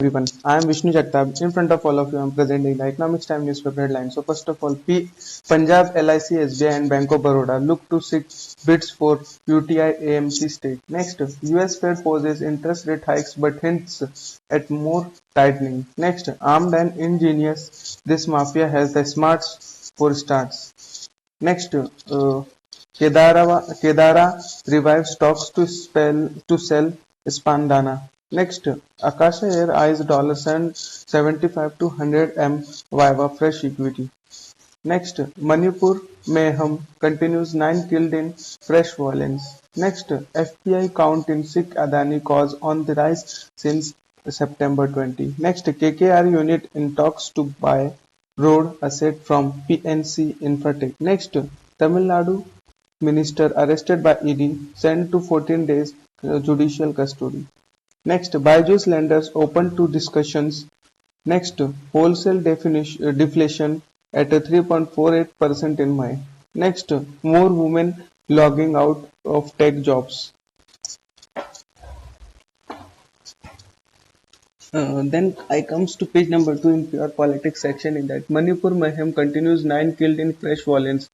Everyone, I am Vishnu Jagtap. In front of all of you, I am presenting the Economics Time newspaper headlines. So first of all, Punjab, LIC, SBI and Bank of Baroda look to seek bids for UTI AMC stake. Next, US Fed poses interest rate hikes but hints at more tightening. Next, armed and ingenious, this mafia has the smarts for starts. Next, Kedara revives talks to sell Spandana. Next, Akasha Air eyes $75 to 100 M Viva fresh equity. Next, Manipur mayhem continues, 9 killed in fresh violence. Next, FPI count in Sikh Adani cause on the rise since September 20. Next, KKR unit in talks to buy road asset from PNC Infratech. Next, Tamil Nadu minister arrested by ED, sent to 14 days judicial custody. Next, Byju's lenders open to discussions. Next, wholesale deflation at 3.48% in May. Next, more women logging out of tech jobs. Then I comes to page number 2 in pure politics section in that Manipur mayhem continues, 9 killed in fresh violence.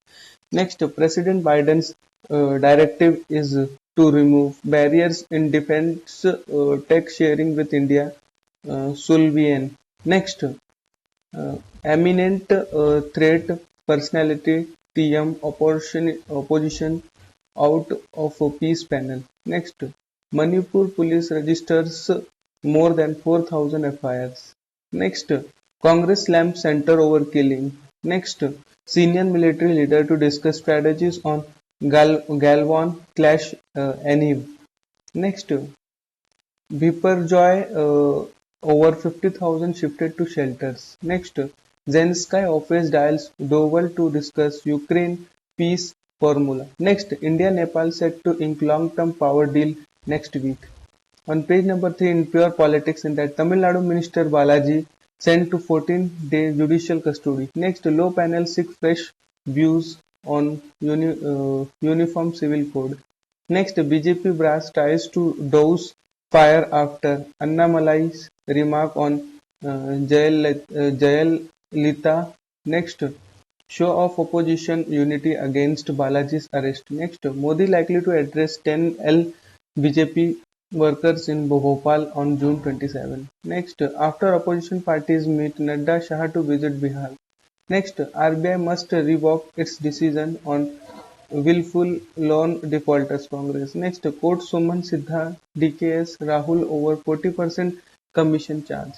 Next, President Biden's directive is to remove barriers in defense tech sharing with India. Sullivan. Next, eminent threat personality TM opposition out of a peace panel. Next, Manipur police registers more than 4,000 FIRs. Next, Congress slams center over killing. Next, senior military leader to discuss strategies on Galwan clash Aniv. Next, Biparjoy over 50,000 shifted to shelters. Next, Zelensky office dials Doval to discuss Ukraine peace formula. Next, India-Nepal set to ink long-term power deal next week. On page number 3 in pure politics in that Tamil Nadu Minister Balaji sent to 14-day judicial custody. Next, law panel seek fresh views on uniform civil code. Next, BJP brass tries to douse fire after Annamalai's remark on Jayalalitha. Next, show of opposition unity against Balaji's arrest. Next, Modi likely to address 10L BJP workers in Bhopal on June 27. Next, after opposition parties meet, Nadda Shah to visit Bihar. Next, RBI must revoke its decision on willful loan defaulters Congress. Next, court summon Siddha DKS Rahul over 40% commission charge.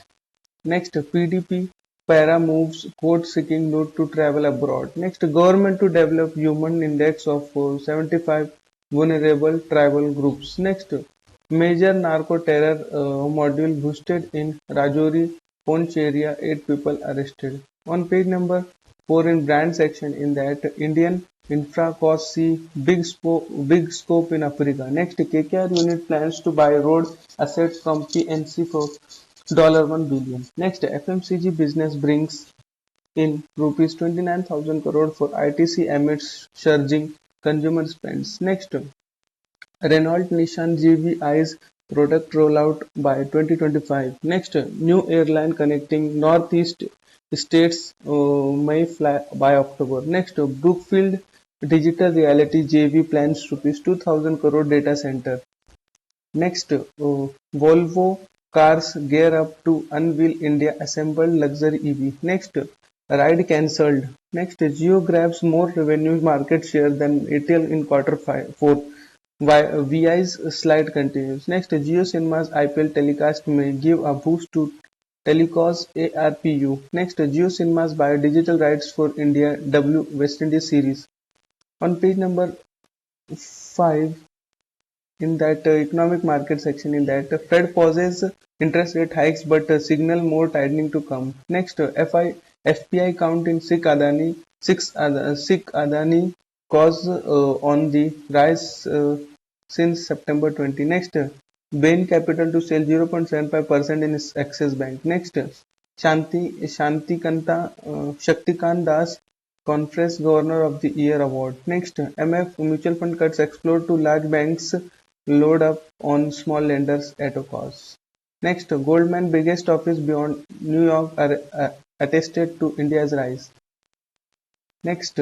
Next, PDP para moves court seeking note to travel abroad. Next, government to develop human index of 75 vulnerable tribal groups. Next, major narco terror module boosted in Rajouri, Poonch area, 8 people arrested. On page number 4 in brand section in that Indian infra costs see big scope in Africa. Next, KKR unit plans to buy road assets from PNC for $1 billion. Next, FMCG business brings in rupees 29,000 crore for ITC amidst surging consumer spends. Next, Renault Nissan GV eyes product rollout by 2025. Next, new airline connecting Northeast states may fly by October. Next, Brookfield Digital Reality JV plans rupees 2,000 crore data center. Next, Volvo cars gear up to unveil India assembled luxury EV. Next, ride cancelled. Next, Jio grabs more revenue market share than Airtel in quarter 4. VI's slide continues. Next, Jio Cinemas IPL telecast may give a boost to Telecos ARPU. Next, Jio Cinemas buy digital rights for India W West Indies series. On page number 5, in that economic market section, in that Fed pauses interest rate hikes but signal more tightening to come. Next, FPI count in Sikh Adani cause on the rise since September 20. Next, Bain Capital to sell 0.75% in its Axis Bank. Next, Shaktikant Das Conference Governor of the Year Award. Next, MF mutual fund cuts explode to large banks load up on small lenders at a cost. Next, Goldman biggest office beyond New York are attested to India's rise. Next,